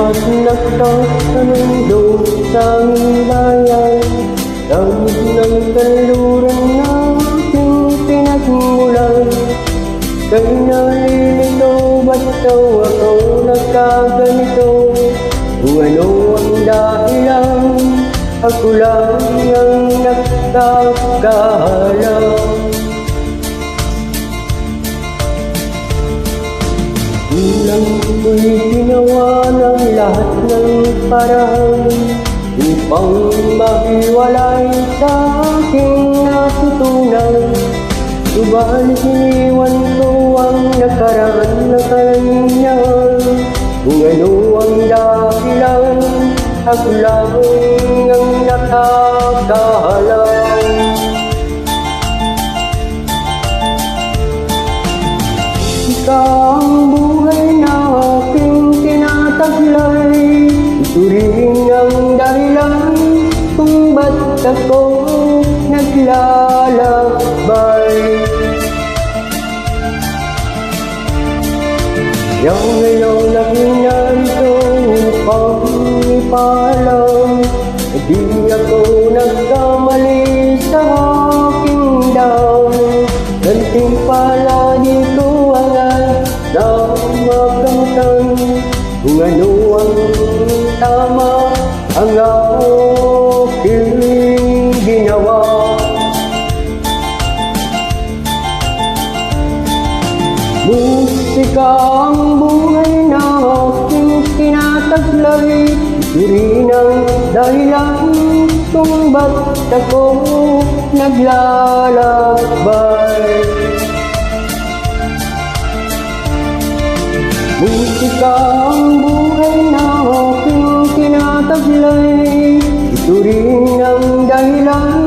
At nagtatanong sa aming bayan, dahil ng kaluran na aking pinagmulan. Kay nalilito, ba't daw ako nagkaganito? Kung ano ang dahilan, ako lang ang nagkakalam. Kulang ko'y ginawa ng lahat ng paraan upang mahiwalay sa aking natutunan. Subalit iniwan ko ang nakaraan na kalinyan. Kung ano ang dahilan, ako lang ang nakakaalam. Ikaw ang buhay na aking tinataglay. Ito rin ang dahilan kung ba't ako naglalakbay. Yang ngayon aking narito upang ipaalam, di ako nagkamali sa aking dam. Gantimpala dito agad na makamtan, kung ano ang tama ang aking ginawa. Musika ang buhay na aking tinataglay. Ito rin ang dahilan kung ba't ako naglalakbay. Musika ang buhay na aking tinataglay. Ito rin ang dahilan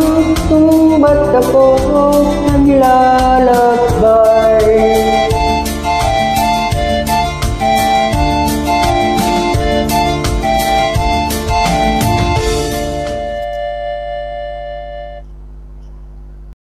kung ba't ako